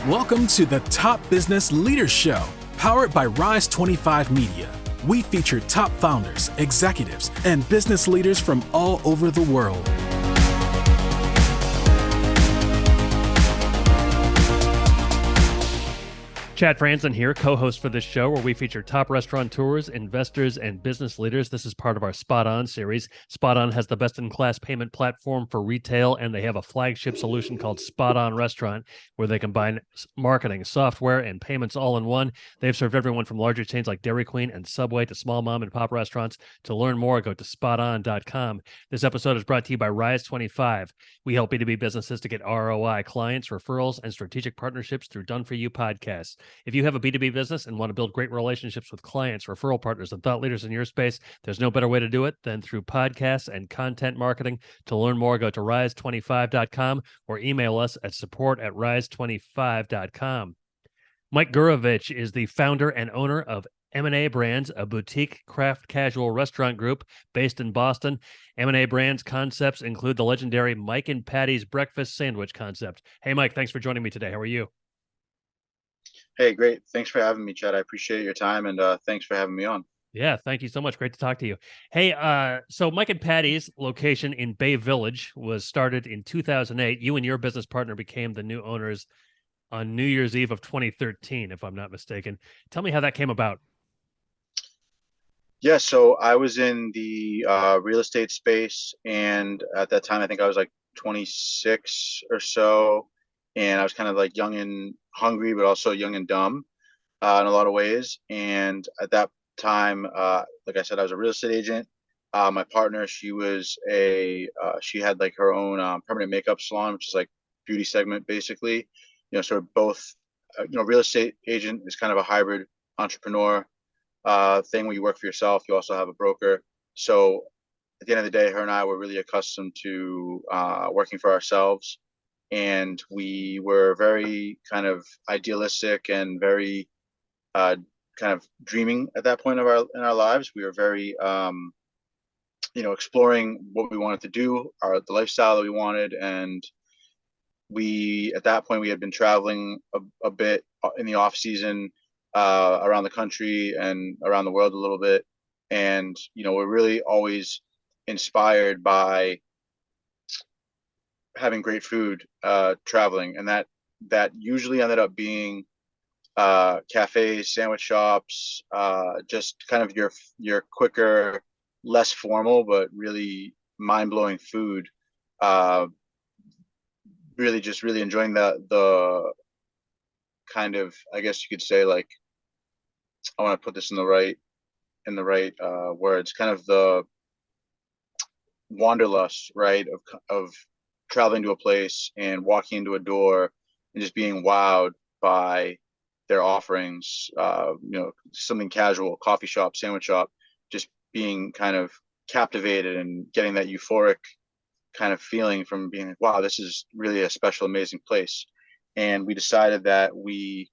Welcome to the Top Business Leaders Show, powered by Rise 25 Media. We feature top founders, executives, and business leaders from all over the world. Chad Franzen here, co-host for this show where we feature top restaurateurs, investors, and business leaders. This is part of our SpotOn series. SpotOn has the best-in-class payment platform for retail, and they have a flagship solution called SpotOn Restaurant, where they combine marketing, software, and payments all in one. They've served everyone from larger chains like Dairy Queen and Subway to small mom and pop restaurants. To learn more, go to SpotOn.com. This episode is brought to you by Rise 25. We help B2B businesses to get ROI, clients, referrals, and strategic partnerships through Done-For-You podcasts. If you have a B2B business and want to build great relationships with clients, referral partners, and thought leaders in your space, there's no better way to do it than through podcasts and content marketing. To learn more, go to rise25.com or email us at support@rise25.com. Mike Gurevich is the founder and owner of M&A Brands, a boutique craft casual restaurant group based in Boston. M&A Brands concepts include the legendary Mike and Patty's breakfast sandwich concept. Hey, Mike, thanks for joining me today. How are you? Hey, great. Thanks for having me, Chad. I appreciate your time, and thanks for having me on. Yeah, thank you so much. Great to talk to you. Hey, so Mike and Patty's location in Bay Village was started in 2008. You and your business partner became the new owners on New Year's Eve of 2013, if I'm not mistaken. Tell me how that came about. Yeah, so I was in the real estate space, and at that time, I think I was like 26 or so, and I was kind of like young and hungry, but also young and dumb in a lot of ways. And at that time, like I said, I was a real estate agent. My partner, she had like her own permanent makeup salon, which is like beauty segment, basically. So we're both, real estate agent is kind of a hybrid entrepreneur thing where you work for yourself. You also have a broker. So at the end of the day, her and I were really accustomed to working for ourselves. And we were very kind of idealistic and very kind of dreaming at that point in our lives. We were very, exploring what we wanted to do, the lifestyle that we wanted. And at that point, we had been traveling a bit in the off season around the country and around the world a little bit. And, we're really always inspired by having great food traveling, and that usually ended up being cafes, sandwich shops, just kind of your quicker, less formal but really mind-blowing food. Really enjoying the kind of, I guess you could say, like, I want to put this in the right words, kind of the wanderlust, right, of traveling to a place and walking into a door and just being wowed by their offerings, something casual, coffee shop, sandwich shop, just being kind of captivated and getting that euphoric kind of feeling from being like, wow, this is really a special, amazing place. And we decided that we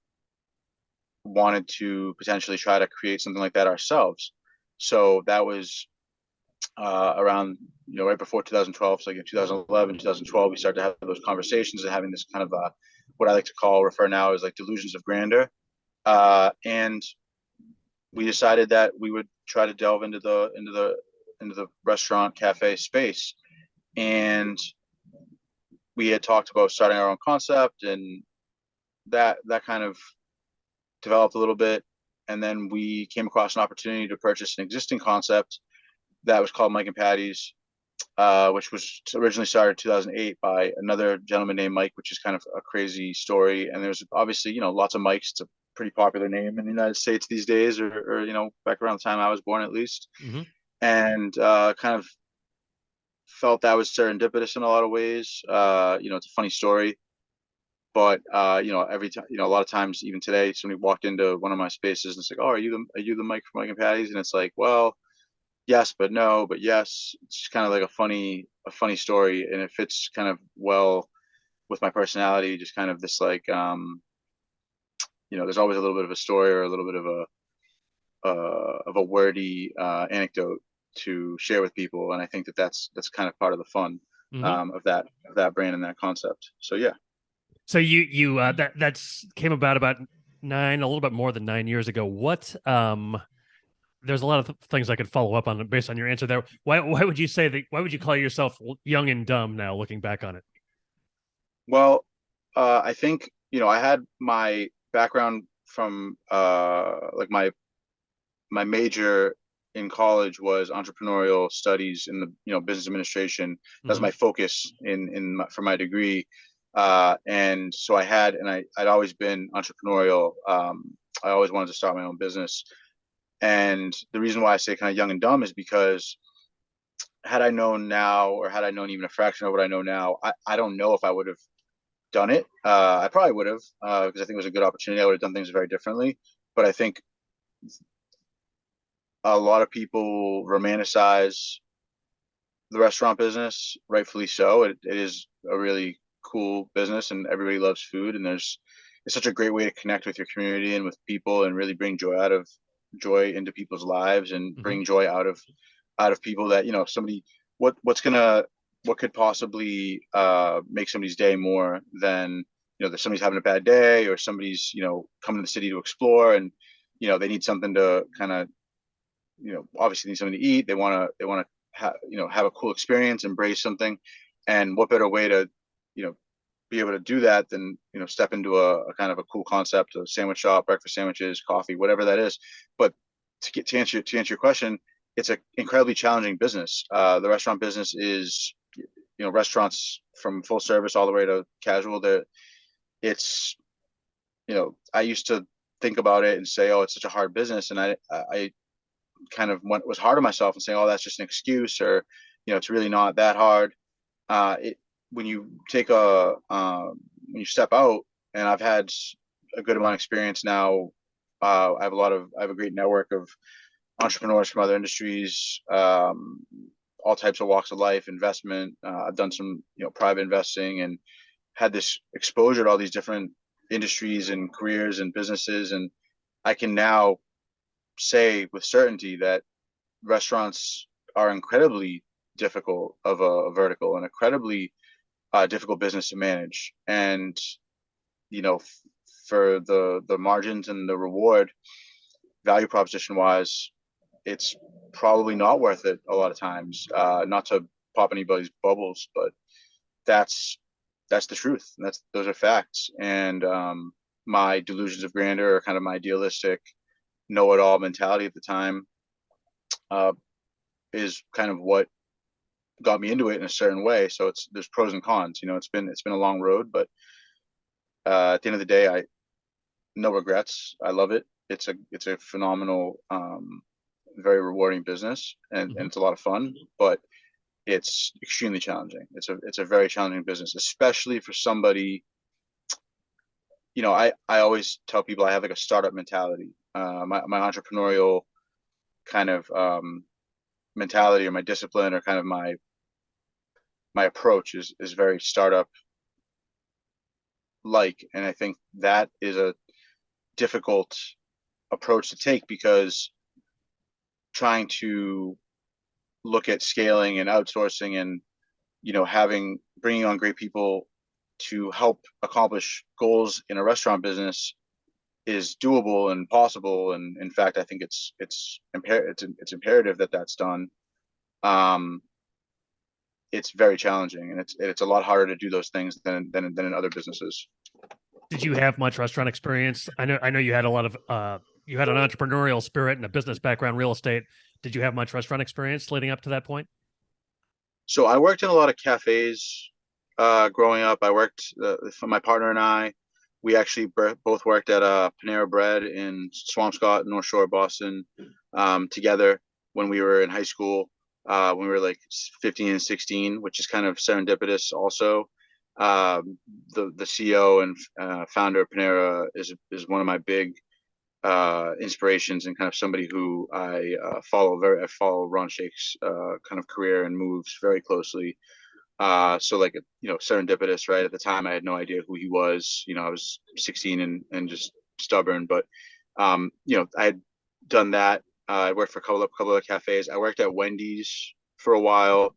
wanted to potentially try to create something like that ourselves. So that was around, right before 2012. So like in 2011, 2012, we started to have those conversations and having this kind of what I like to refer now as like delusions of grandeur. And we decided that we would try to delve into the restaurant cafe space. And we had talked about starting our own concept, and that kind of developed a little bit. And then we came across an opportunity to purchase an existing concept that was called Mike and Patty's, which was originally started in 2008 by another gentleman named Mike, which is kind of a crazy story. And there's obviously, lots of Mikes. It's a pretty popular name in the United States these days, or back around the time I was born, at least. Mm-hmm. And kind of felt that was serendipitous in a lot of ways. It's a funny story, but every time, a lot of times, even today, somebody walked into one of my spaces and it's like, oh, are you the Mike from Mike and Patty's? And it's like, well, yes, but no, but yes. It's just kind of like a funny story, and it fits kind of well with my personality. Just kind of this like, there's always a little bit of a story or a little bit of a wordy anecdote to share with people, and I think that's kind of part of the fun of that brand and that concept. So yeah. So you that's came about a little bit more than 9 years ago. What there's a lot of things I could follow up on based on your answer there. Why would you say that? Why would you call yourself young and dumb now, looking back on it? Well, I think, I had my background from like my major in college was entrepreneurial studies in the business administration. That was Mm-hmm. my focus for my degree, and so I'd always been entrepreneurial. I always wanted to start my own business, and the reason why I say kind of young and dumb is because had I known now, or had I known even a fraction of what I know now, I don't know if I would have done it. I probably would have, because I think it was a good opportunity. I would have done things very differently. But I think a lot of people romanticize the restaurant business, rightfully so. It is a really cool business, and everybody loves food. And it's such a great way to connect with your community and with people, and really bring joy into people's lives, and Mm-hmm. bring joy out of people that somebody what could possibly make somebody's day more than that somebody's having a bad day, or somebody's coming to the city to explore, and they need something to kind of obviously need something to eat. They want to have a cool experience, embrace something, and what better way to be able to do that than step into a kind of a cool concept, a sandwich shop, breakfast sandwiches, coffee, whatever that is. But to answer your question, it's an incredibly challenging business. The restaurant business is, restaurants from full service all the way to casual. It's, I used to think about it and say, oh, it's such a hard business, and I kind of was hard on myself and saying, oh, that's just an excuse, or it's really not that hard. When you when you step out, and I've had a good amount of experience now. I have a great network of entrepreneurs from other industries, all types of walks of life, investment. I've done some private investing, and had this exposure to all these different industries and careers and businesses, and I can now say with certainty that restaurants are incredibly difficult of a vertical, and incredibly difficult business to manage. And for the margins and the reward value proposition wise, it's probably not worth it a lot of times. Not to pop anybody's bubbles, but that's the truth. Those are facts. And my delusions of grandeur, or kind of my idealistic know-it-all mentality at the time, is kind of what got me into it in a certain way. So there's pros and cons. It's been a long road, but at the end of the day, no regrets. I love it. It's a phenomenal, very rewarding business, and Mm-hmm. it's a lot of fun, but it's extremely challenging. It's a very challenging business, especially for somebody. I always tell people I have like a startup mentality. My entrepreneurial kind of mentality, or my discipline, or kind of my approach is very startup like. And I think that is a difficult approach to take, because trying to look at scaling and outsourcing, and bringing on great people to help accomplish goals in a restaurant business is doable and possible. And in fact, I think it's imperative that that's done. It's very challenging, and it's a lot harder to do those things than in other businesses. Did you have much restaurant experience? I know you had a lot of you had an entrepreneurial spirit and a business background, real estate. Did you have much restaurant experience leading up to that point? So I worked in a lot of cafes growing up. I worked for my partner and we actually both worked at Panera Bread in Swampscott, North Shore, Boston, together when we were in high school, when we were like 15 and 16, which is kind of serendipitous also. The CEO and founder of Panera is one of my big inspirations, and kind of somebody who I follow Ron Shake's kind of career and moves very closely. So like, serendipitous, right? At the time, I had no idea who he was. I was 16 and just stubborn, but I had done that. I worked for a couple of cafes. I worked at Wendy's for a while.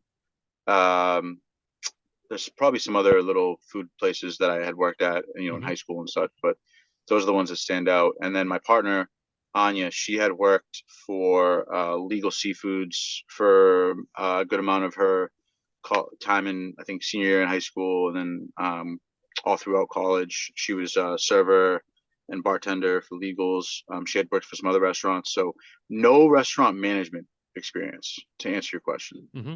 there's probably some other little food places that I had worked at, in Hmm. high school and such, but those are the ones that stand out. And then my partner, Anya, she had worked for Legal Seafoods for a good amount of her time in, I think, senior year in high school, and then all throughout college. She was a server and bartender for Legals. She had worked for some other restaurants, so no restaurant management experience, to answer your question. Hmm.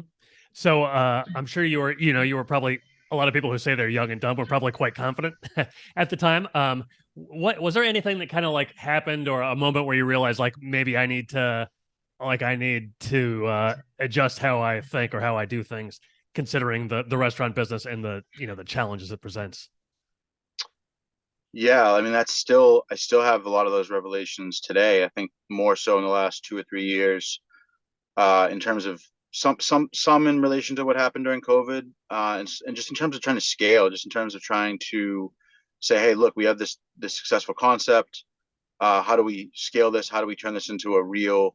So I'm sure you were probably, a lot of people who say they're young and dumb were probably quite confident at the time. What was there anything that kind of like happened, or a moment where you realized like maybe I need to adjust how I think or how I do things, considering the restaurant business and the challenges it presents? Yeah, I mean I still have a lot of those revelations today. I think more so in the last 2 or 3 years, in terms of some in relation to what happened during COVID, and just in terms of trying to scale, just in terms of trying to say, hey, look, we have this successful concept. How do we scale this? How do we turn this into a real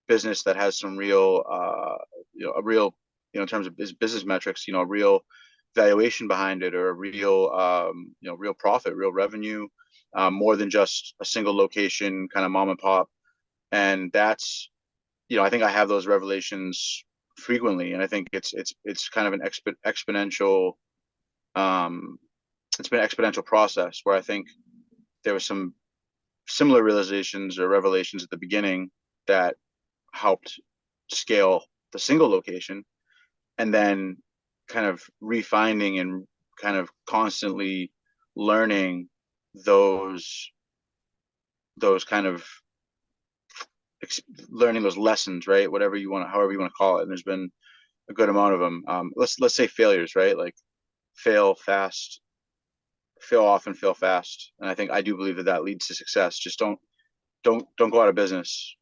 business that has some real, a real, in terms of business metrics, a real valuation behind it, or a real, real profit, real revenue, more than just a single location kind of mom and pop. And that's, I think I have those revelations frequently, and I think it's kind of an exponential, um, it's been an exponential process where I think there was some similar realizations or revelations at the beginning that helped scale the single location, and then kind of refining and kind of constantly learning those those kind of learning those lessons, right? Whatever you want to, however you want to call it. And there's been a good amount of them. Let's say failures, right? Like fail fast, fail often, fail fast. And I think I do believe that that leads to success. Just don't go out of business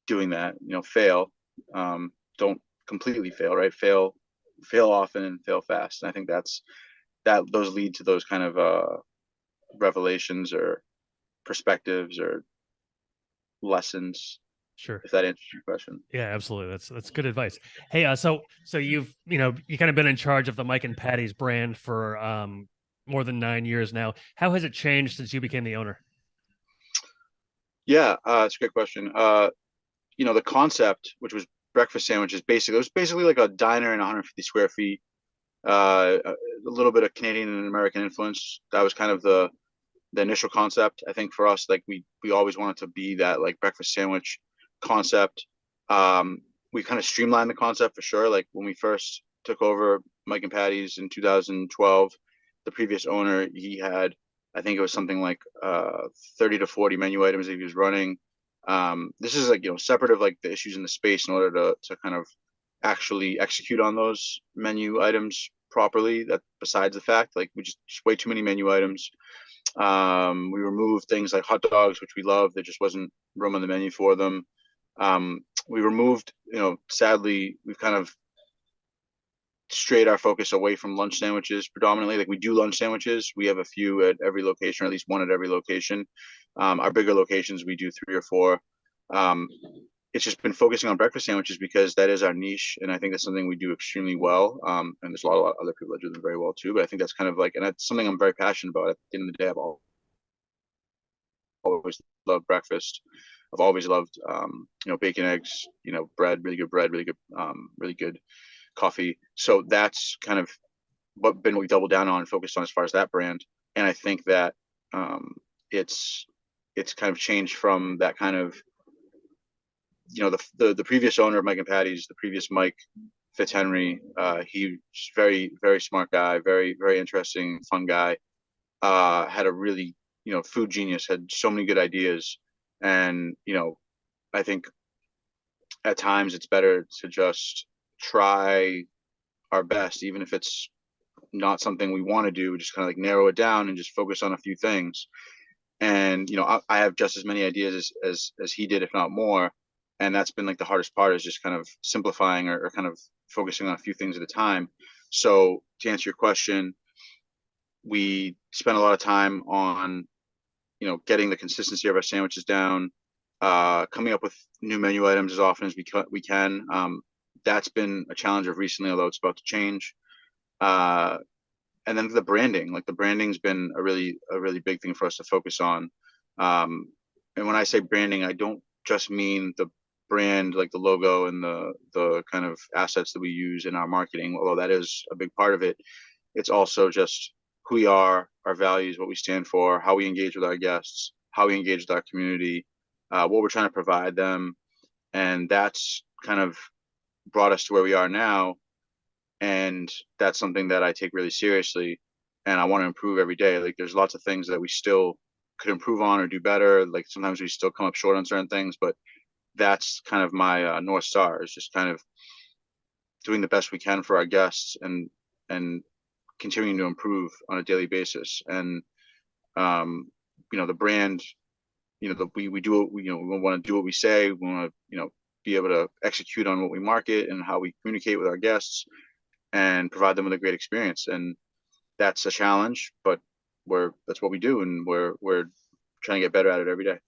doing that. Fail. Don't completely fail, right? Fail often and fail fast. And I think those lead to those kind of revelations or perspectives or lessons, Sure. if that answers your question. Yeah, absolutely. That's good advice. Hey, so you kind of been in charge of the Mike and Patty's brand for more than 9 years now. How has it changed since you became the owner? Yeah, it's a great question. The concept, which was breakfast sandwiches, basically, it was basically like a diner in 150 square feet. A little bit of Canadian and American influence. That was kind of the initial concept. I think for us, like we always wanted to be that like breakfast sandwich concept. Um, we kind of streamlined the concept for sure. Like when we first took over Mike and Patty's in 2012, the previous owner, he had, I think it was something like 30 to 40 menu items that he was running. This is like, separate of like the issues in the space in order to kind of actually execute on those menu items properly. That besides the fact, like we just way too many menu items. We removed things like hot dogs, which we love. There just wasn't room on the menu for them. We removed, sadly, we've kind of strayed our focus away from lunch sandwiches predominantly. Like we do lunch sandwiches. We have a few at every location, or at least one at every location. Our bigger locations, we do 3 or 4. Um, it's just been focusing on breakfast sandwiches because that is our niche, and I think that's something we do extremely well. And there's a lot of other people that do them very well too. But I think that's kind of like, and that's something I'm very passionate about. At the end of the day, I've always loved breakfast. I've always loved, bacon, eggs, bread, really good, really good coffee. So that's kind of what we doubled down on and focused on as far as that brand. And I think that it's kind of changed from that kind of, the previous owner of Mike and Patty's, the previous Mike Fitzhenry. He's very, very smart guy, very, very interesting, fun guy. Had a really, food genius, had so many good ideas. And, I think at times it's better to just try our best, even if it's not something we want to do, just kind of like narrow it down and just focus on a few things. And, I have just as many ideas as he did, if not more. And that's been like the hardest part, is just kind of simplifying, or kind of focusing on a few things at a time. So to answer your question, we spend a lot of time on, getting the consistency of our sandwiches down, coming up with new menu items as often as we can. That's been a challenge of recently, although it's about to change. and then the branding, like the branding's been a really big thing for us to focus on. And when I say branding, I don't just mean the brand, like the logo and the kind of assets that we use in our marketing, although that is a big part of it. It's also just who we are, our values, what we stand for, how we engage with our guests, how we engage with our community, what we're trying to provide them. And that's kind of brought us to where we are now. And that's something that I take really seriously. And I want to improve every day. Like there's lots of things that we still could improve on or do better. Like sometimes we still come up short on certain things, but that's kind of my North Star, is just kind of doing the best we can for our guests and continuing to improve on a daily basis. And the brand, we do what we want to do what we say. We want to be able to execute on what we market and how we communicate with our guests and provide them with a great experience. And that's a challenge, but that's what we do, and we're trying to get better at it every day.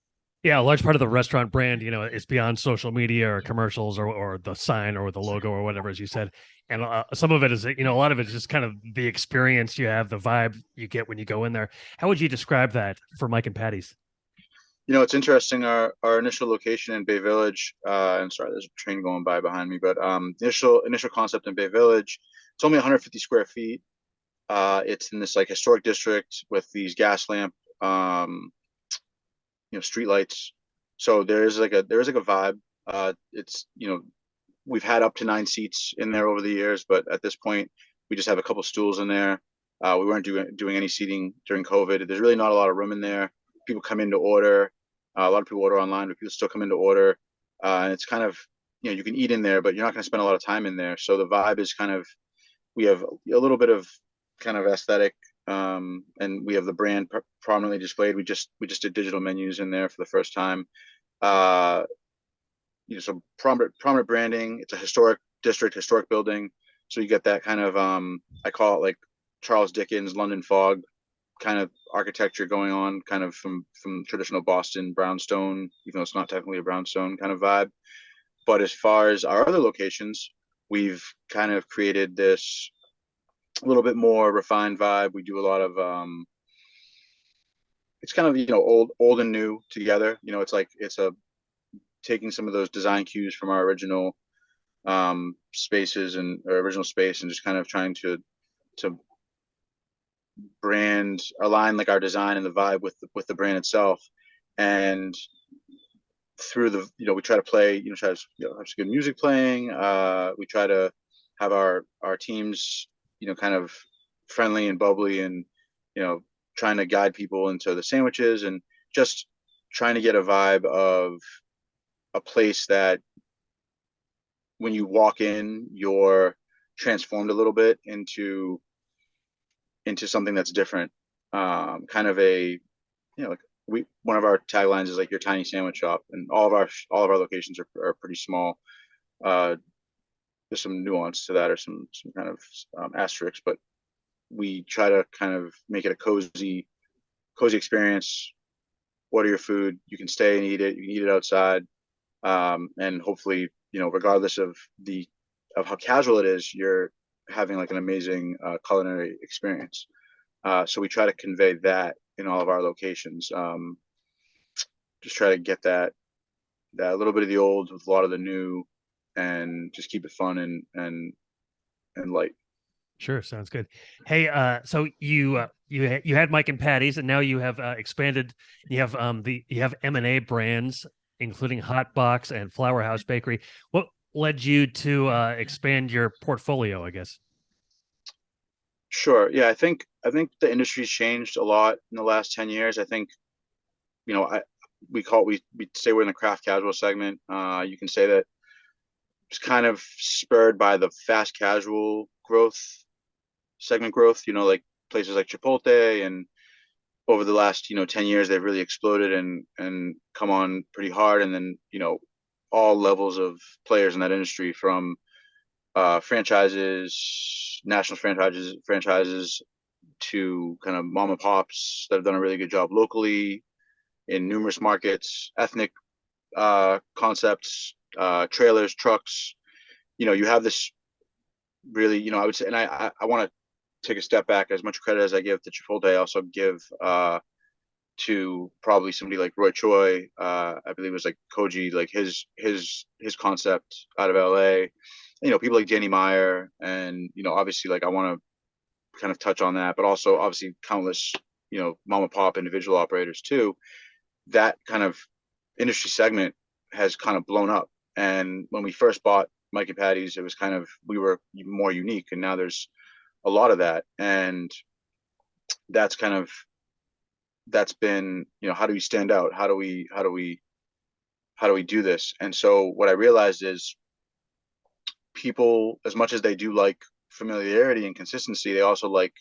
Yeah, a large part of the restaurant brand, is beyond social media or commercials or the sign or the logo or whatever, as you said. And some of it is, a lot of it is just kind of the experience you have, the vibe you get when you go in there. How would you describe that for Mike and Patty's? It's interesting. Our initial location in Bay Village, and sorry, there's a train going by behind me, but initial concept in Bay Village, it's only 150 square feet. It's in this like historic district with these gas lamp, street lights. So there is like a vibe. It's we've had up to 9 seats in there over the years, but at this point we just have a couple stools in there. We weren't doing any seating during COVID. There's really not a lot of room in there. People come in to order. A lot of people order online, but people still come in to order. And it's kind of, you can eat in there, but you're not going to spend a lot of time in there. So the vibe is kind of, we have a little bit of kind of aesthetic, and we have the brand prominently displayed. We just did digital menus in there for the first time. So prominent branding. It's a historic district, historic building. So you get that kind of, I call it like Charles Dickens, London fog kind of architecture going on, kind of from traditional Boston brownstone, even though it's not technically a brownstone kind of vibe. But as far as our other locations, we've kind of created this a little bit more refined vibe. We do a lot of it's kind of old and new together. It's taking some of those design cues from our original spaces and our original space, and just kind of trying to brand align like our design and the vibe with the brand itself. And through the we try to play try to have some good music playing. We try to have our teams kind of friendly and bubbly, and trying to guide people into the sandwiches, and just trying to get a vibe of a place that when you walk in, you're transformed a little bit into something that's different. Kind of a like one of our taglines is like your tiny sandwich shop, and all of our locations are pretty small. There's some nuance to that, or some kind of asterisks, but we try to kind of make it a cozy experience. Order your food, you can stay and eat it, you can eat it outside, and hopefully regardless of how casual it is, you're having like an amazing culinary experience. So we try to convey that in all of our locations. Just try to get that little bit of the old with a lot of the new, and just keep it fun and light. Sure, sounds good. Hey, so you had Mike and Patty's, and now you have expanded. You have M&A brands, including Hot Box and Flourhouse Bakery. What led you to expand your portfolio, I guess? Sure. Yeah, I think the industry's changed a lot in the last 10 years. I think, we say we're in the craft casual segment. You can say that it's kind of spurred by the fast casual segment growth, like places like Chipotle, and over the last, 10 years, they've really exploded and come on pretty hard. And then, all levels of players in that industry, from franchises, national franchises to kind of mom and pops that have done a really good job locally in numerous markets, ethnic concepts, trailers, trucks. You have this really, I would say, and I want to take a step back. As much credit as I give to Chipotle, I also give to probably somebody like Roy Choi. I believe it was like Koji, like his concept out of LA. You know, people like Danny Meyer, and you know, obviously, like I want to kind of touch on that, but also obviously countless, you know, mom and pop individual operators too. That kind of industry segment has kind of blown up. And when we first bought Mike and Patty's, it was kind of, we were more unique, and now there's a lot of that. And that's kind of, that's been, you know, how do we stand out? How do we do this? And so what I realized is people, as much as they do like familiarity and consistency, they also like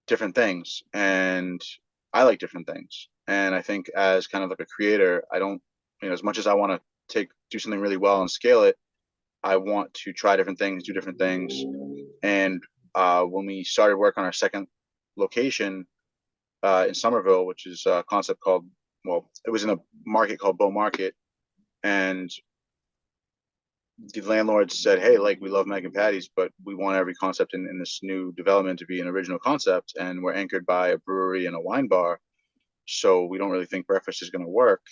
different things. And I like different things. And I think as kind of like a creator, I don't, you know, as much as I want to do something really well and scale it, I want to try different things, do different things. And when we started work on our second location in Somerville, which is a concept called, well, it was in a market called Bow Market. And the landlord said, hey, like, we love Mike and Patty's, but we want every concept in this new development to be an original concept. And we're anchored by a brewery and a wine bar. So we don't really think breakfast is going to work.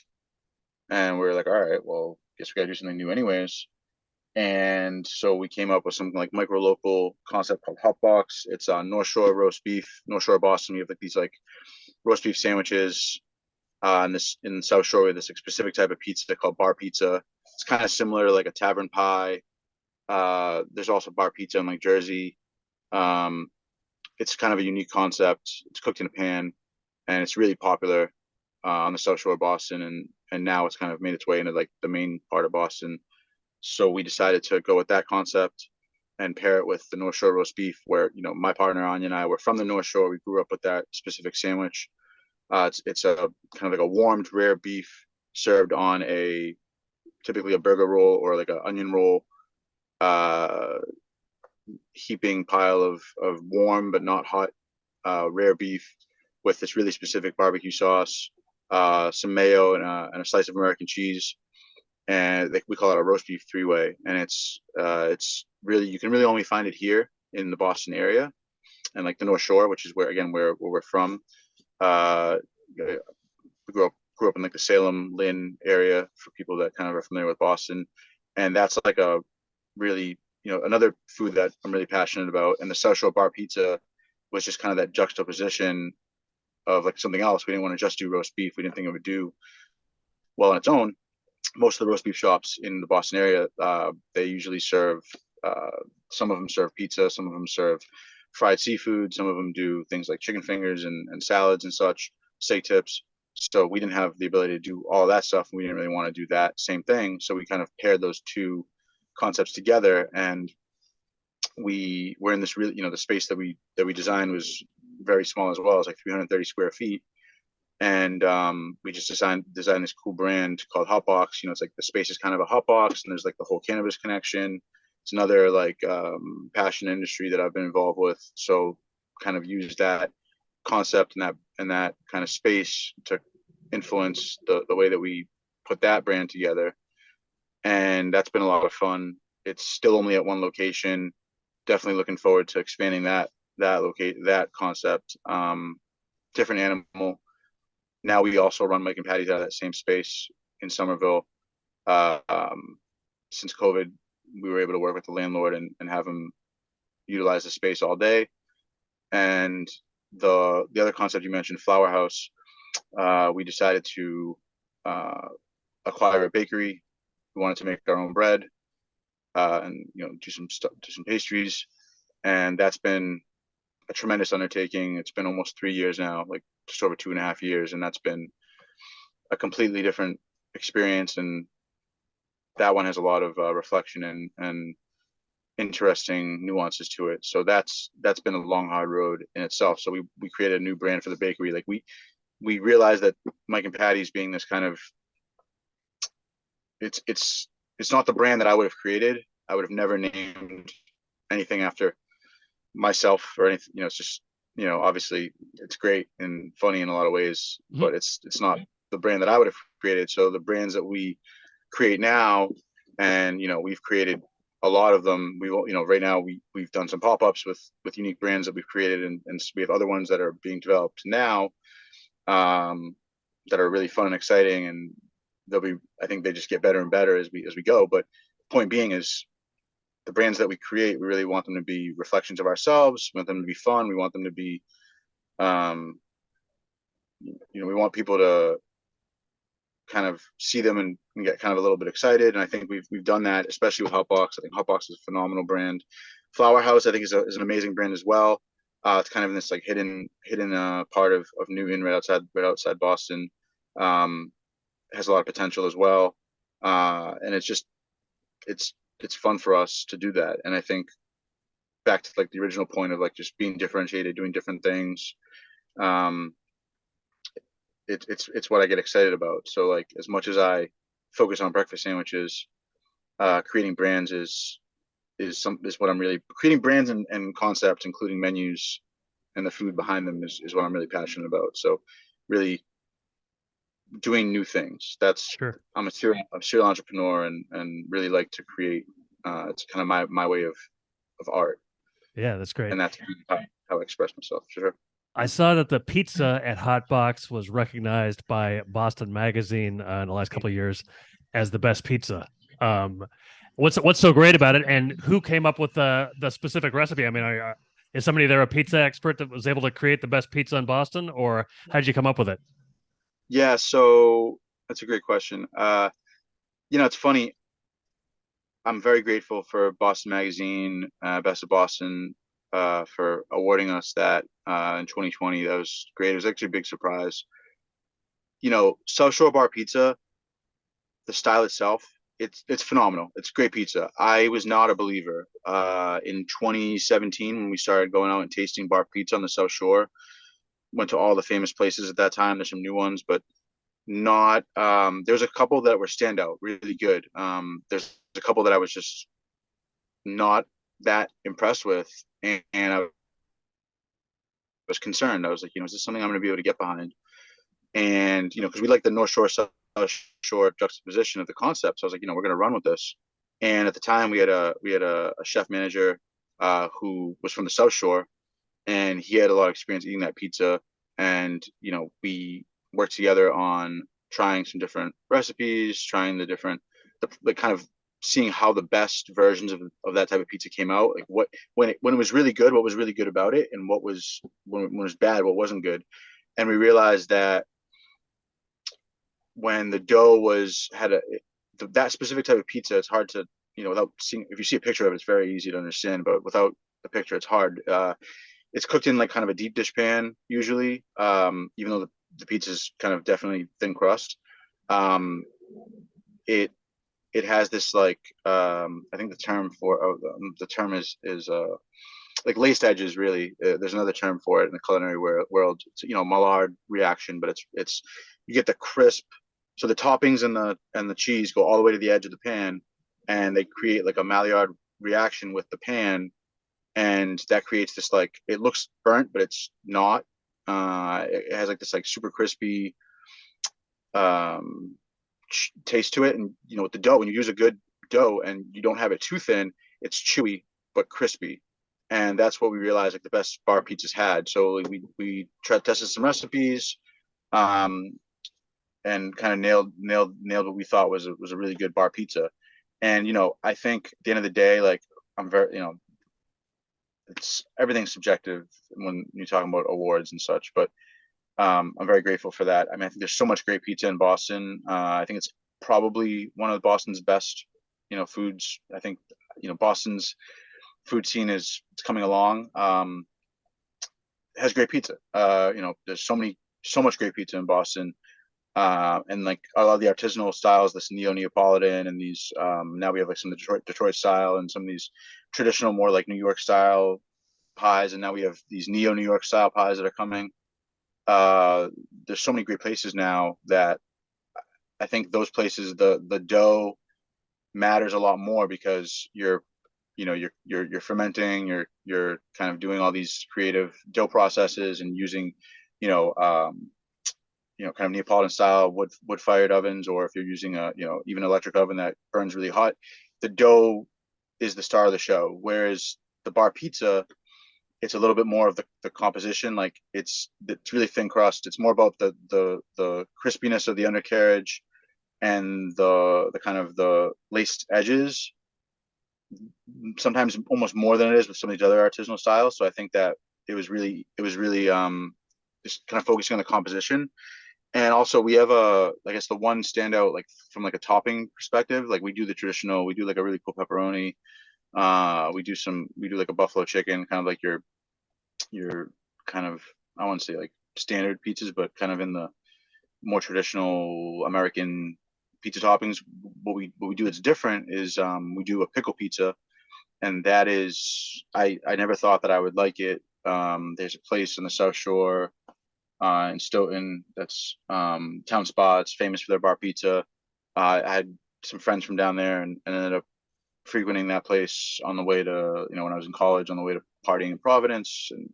And we're like, all right, well, guess we got to do something new anyways. And so we came up with something like micro local concept called Hotbox. It's on North Shore roast beef, North Shore Boston. We have like these like roast beef sandwiches. In the South Shore, we have this like specific type of pizza called bar pizza. It's kind of similar to like a tavern pie. There's also bar pizza in like Jersey. It's kind of a unique concept. It's cooked in a pan, and it's really popular on the South Shore of Boston, and now it's kind of made its way into like the main part of Boston. So we decided to go with that concept and pair it with the North Shore roast beef, where, you know, my partner Anya and I were from the North Shore. We grew up with that specific sandwich. It's a kind of like a warmed rare beef served on typically a burger roll or like an onion roll, heaping pile of warm but not hot rare beef with this really specific barbecue sauce, some mayo, and a slice of American cheese. And we call it a roast beef three-way. And it's really, you can really only find it here in the Boston area and like the North Shore, which is where we're from. We grew up in like the Salem, Lynn area, for people that kind of are familiar with Boston. And that's like a really, you know, another food that I'm really passionate about. And the South Shore bar pizza was just kind of that juxtaposition of like something else. We didn't want to just do roast beef. We didn't think it would do well on its own. Most of the roast beef shops in the Boston area, they usually serve, some of them serve pizza, some of them serve fried seafood, some of them do things like chicken fingers and salads and such, steak tips. So we didn't have the ability to do all that stuff. We didn't really want to do that same thing. So we kind of paired those two concepts together, and we were in this really, you know, the space that we designed was very small as well. It's like 330 square feet. And we just designed this cool brand called Hotbox. You know, it's like the space is kind of a hotbox, and there's like the whole cannabis connection. It's another like passion industry that I've been involved with. So kind of use that concept and that kind of space to influence the way that we put that brand together. And that's been a lot of fun. It's still only at one location. Definitely looking forward to expanding that concept. Different animal. Now we also run Mike and Patty's out of that same space in Somerville. Since COVID, we were able to work with the landlord and have him utilize the space all day. And the other concept you mentioned, Flourhouse, we decided to acquire a bakery. We wanted to make our own bread and, you know, do some pastries. And that's been a tremendous undertaking. It's been almost 3 years now, like just over 2.5 years. And that's been a completely different experience. And that one has a lot of reflection and interesting nuances to it. So that's been a long, hard road in itself. So we created a new brand for the bakery. Like we realized that Mike and Patty's being this kind of, it's not the brand that I would have created. I would have never named anything after myself or anything. You know, it's just, you know, obviously it's great and funny in a lot of ways, but it's not the brand that I would have created. So the brands that we create now, and, you know, we've created a lot of them, right now we've done some pop-ups with unique brands that we've created, and we have other ones that are being developed now, that are really fun and exciting, and I think they just get better and better as we go. But the point being is, the brands that we create, we really want them to be reflections of ourselves. We want them to be fun. We want them to be, we want people to kind of see them and get kind of a little bit excited. And I think we've done that, especially with Hotbox. I think Hotbox is a phenomenal brand. Flourhouse, I think, is an amazing brand as well. It's kind of in this like hidden part of Newton, right outside Boston. Has a lot of potential as well. And it's fun for us to do that. And I think back to like the original point of like just being differentiated, doing different things. It's what I get excited about. So like, as much as I focus on breakfast sandwiches, creating brands is what I'm really creating brands and concepts, including menus and the food behind them is what I'm really passionate about. So really doing new things. Sure. I'm a serial entrepreneur and really like to create. It's kind of my way of art. Yeah, that's great. And that's how I express myself. Sure. I saw that the pizza at Hotbox was recognized by Boston Magazine in the last couple of years as the best pizza. What's so great about it, and who came up with the specific recipe? I mean, is somebody there a pizza expert that was able to create the best pizza in Boston, or how did you come up with it? Yeah, so that's a great question. It's funny. I'm very grateful for Boston Magazine, Best of Boston, for awarding us that in 2020. That was great. It was actually a big surprise. South Shore Bar Pizza, the style itself, it's phenomenal. It's great pizza. I was not a believer in 2017 when we started going out and tasting bar pizza on the South Shore. Went to all the famous places at that time. There's some new ones, but not. There's a couple that were standout, really good. There's a couple that I was just not that impressed with, and I was concerned. I was like, is this something I'm going to be able to get behind? And because we like the North Shore South Shore juxtaposition of the concept, so I was like, we're going to run with this. And at the time, we had a chef manager who was from the South Shore, and he had a lot of experience eating that pizza. And we worked together on trying some different recipes, trying the kind of seeing how the best versions of that type of pizza came out, like when it was really good, what was really good about it, and when it was bad, what wasn't good. And we realized that when the dough that specific type of pizza, it's hard to, without seeing, if you see a picture of it, it's very easy to understand, but without the picture, it's hard. It's cooked in like kind of a deep dish pan usually, even though the pizza is kind of definitely thin crust. It has this like, I think the term is like laced edges. Really, there's another term for it in the culinary world. It's, Maillard reaction, but it's you get the crisp. So the toppings and the cheese go all the way to the edge of the pan, and they create like a Maillard reaction with the pan, and that creates this like, it looks burnt, but it's not. It has like this like super crispy taste to it. And with the dough, when you use a good dough and you don't have it too thin, it's chewy but crispy. And that's what we realized like the best bar pizzas had. So we tested some recipes, and kind of nailed what we thought was a really good bar pizza. And I think at the end of the day, like, I'm very, it's everything's subjective when you're talking about awards and such, but I'm very grateful for that. I mean, I think there's so much great pizza in Boston. I think it's probably one of Boston's best, foods. I think, Boston's food scene it's coming along. Has great pizza. There's so much great pizza in Boston. And like a lot of the artisanal styles, this Neapolitan, and these, now we have like some Detroit style, and some of these traditional, more like New York style pies. And now we have these New York style pies that are coming. There's so many great places now that I think those places, the dough matters a lot more, because you're fermenting, you're kind of doing all these creative dough processes and using, kind of Neapolitan style wood fired ovens, or if you're using even electric oven that burns really hot, the dough is the star of the show. Whereas the bar pizza, it's a little bit more of the composition. Like it's really thin crust. It's more about the crispiness of the undercarriage and the kind of the laced edges. Sometimes almost more than it is with some of these other artisanal styles. So I think that it was really just kind of focusing on the composition. And also we have I guess the one standout, like from like a topping perspective, like we do the traditional, we do like a really cool pepperoni. We do like a buffalo chicken, kind of like your kind of, I wouldn't say like standard pizzas, but kind of in the more traditional American pizza toppings. What we do that's different is we do a pickle pizza, and that is I never thought that I would like it. There's a place in the South Shore in Stoughton that's Town Spa. It's famous for their bar pizza. I had some friends from down there and ended up frequenting that place on the way to, when I was in college, on the way to partying in Providence. And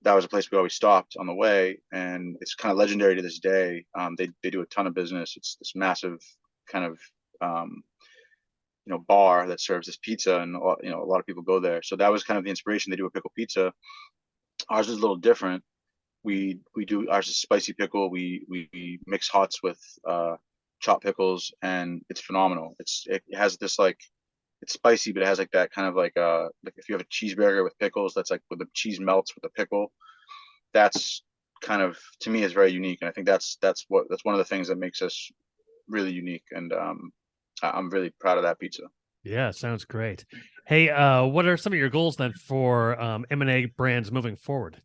that was a place we always stopped on the way. And it's kind of legendary to this day. They do a ton of business. It's this massive kind of, bar that serves this pizza, and a lot of people go there. So that was kind of the inspiration. They do a pickle pizza. Ours is a little different. We do, ours is spicy pickle. We mix hots with chopped pickles, and it's phenomenal. It has this like, it's spicy, but it has like that kind of like if you have a cheeseburger with pickles, that's like where the cheese melts with the pickle. That's kind of, to me, is very unique, and I think that's one of the things that makes us really unique. And I'm really proud of that pizza. Yeah, sounds great. Hey, what are some of your goals then for M&A Brands moving forward?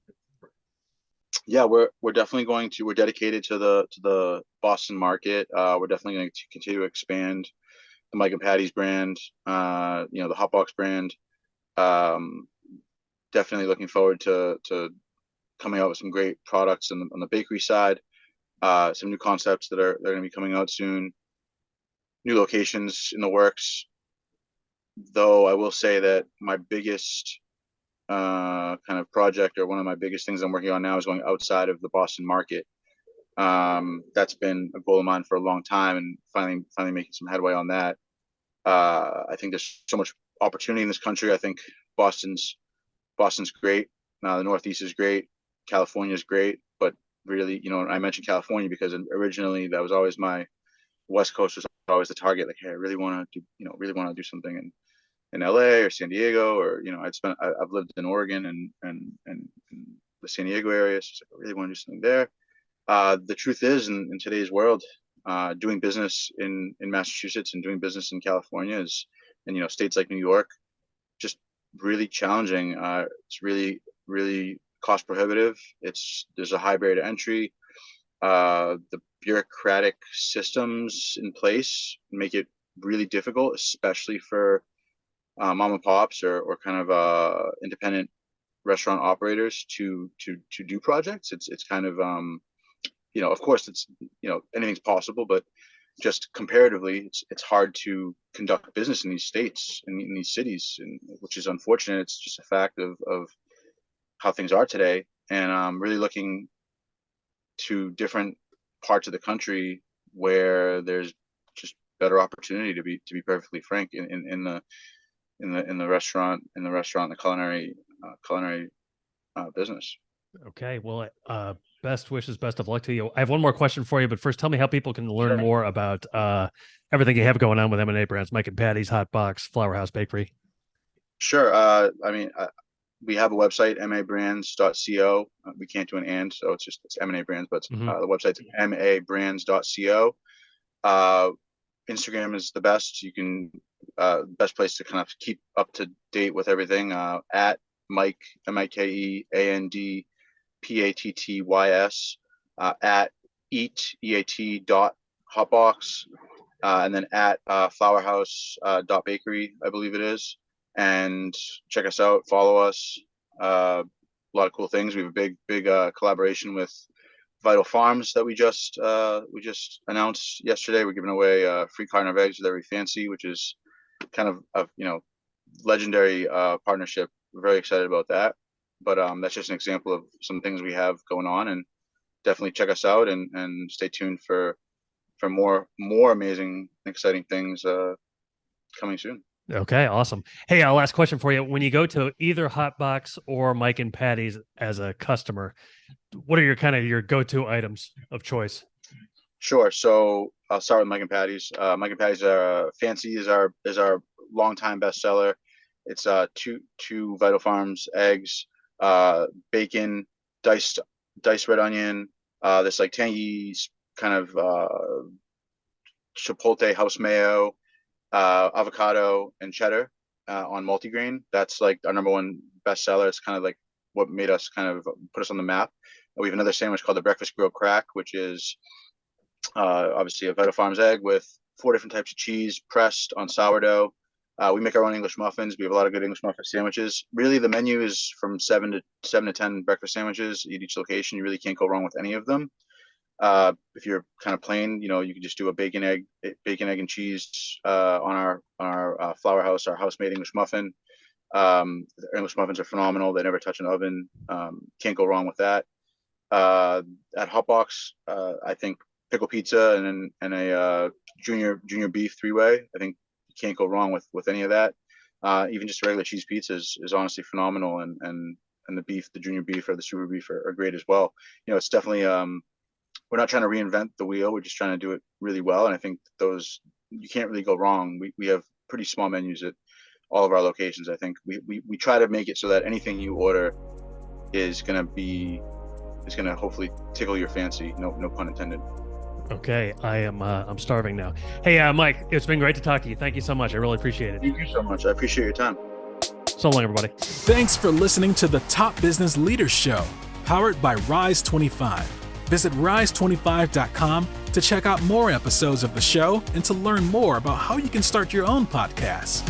Yeah, we're definitely we're dedicated to the Boston market. We're definitely going to continue to expand the Mike and Patty's brand, the Hot Box brand. Definitely looking forward to coming out with some great products on the bakery side. Some new concepts that are going to be coming out soon. New locations in the works. Though I will say that my biggest kind of project, or one of my biggest things I'm working on now, is going outside of the Boston market. That's been a goal of mine for a long time, and finally making some headway on that. I think there's so much opportunity in this country. I think Boston's great. The Northeast is great. California is great, but really, I mentioned California because originally that was always my West Coast was always the target. Like, hey, I really want to do something in LA or San Diego, or I've lived in Oregon and the San Diego area, so I really want to do something there. The truth is, in today's world, doing business in Massachusetts and doing business in California is, and states like New York, just really challenging. It's really, really cost prohibitive. There's a high barrier to entry. The bureaucratic systems in place make it really difficult, especially for mom and pops or kind of independent restaurant operators to do projects. It's kind of of course it's anything's possible, but just comparatively, it's hard to conduct business in these states, in these cities, and which is unfortunate. It's just a fact of how things are today, and I'm really looking to different parts of the country where there's just better opportunity, to be perfectly frank, in the restaurant, the culinary business. Okay, well, best wishes, best of luck to you. I have one more question for you, but first, tell me how people can learn more about everything you have going on with M&A Brands, Mike and Patty's, Hot Box, Flourhouse Bakery. Sure. We have a website, mabrands.co. We can't do an and, so it's M&A Brands, but the website's mabrands.co. Instagram is the best. You can best place to kind of keep up to date with everything. At Mike, MikeAndPattys, at eat.hotbox, and then at flourhouse.bakery, I believe it is. And check us out, follow us. A lot of cool things. We have a big collaboration with Vital Farms that we just announced yesterday. We're giving away a free carton of eggs with every fancy, which is kind of a legendary partnership. We're very excited about that. But that's just an example of some things we have going on, and definitely check us out and stay tuned for more amazing and exciting things coming soon. Okay, awesome. Hey, last question for you. When you go to either Hotbox or Mike and Patty's as a customer, what are your go-to items of choice? Sure. So I'll start with Mike and Patty's. Mike and Patty's Fancy is our longtime bestseller. It's two Vital Farms eggs, bacon, diced red onion, this like tangy kind of chipotle house mayo, avocado and cheddar on multigrain. That's like our number one bestseller. It's kind of like what made us kind of put us on the map. And we have another sandwich called the Breakfast Grilled Crack, which is obviously a Vital Farms egg with 4 different types of cheese pressed on sourdough. We make our own English muffins. We have a lot of good English muffin sandwiches. Really, the menu is from 7 to 10 breakfast sandwiches at each location. You really can't go wrong with any of them. If you're kind of plain, you can just do a bacon, egg, and cheese on our Flourhouse, our house-made English muffin. English muffins are phenomenal. They never touch an oven. Can't go wrong with that. At Hotbox, I think pickle pizza and a junior beef 3-way. I think you can't go wrong with any of that. Even just regular cheese pizza is honestly phenomenal, and the junior beef or the super beef are great as well. It's definitely we're not trying to reinvent the wheel. We're just trying to do it really well. And I think those, you can't really go wrong. We have pretty small menus at all of our locations. I think we try to make it so that anything you order is going to hopefully tickle your fancy. No pun intended. Okay. I'm starving now. Hey, Mike, it's been great to talk to you. Thank you so much. I really appreciate it. Thank you so much. I appreciate your time. So long, everybody. Thanks for listening to the Top Business Leaders Show, powered by Rise 25. Visit rise25.com to check out more episodes of the show and to learn more about how you can start your own podcast.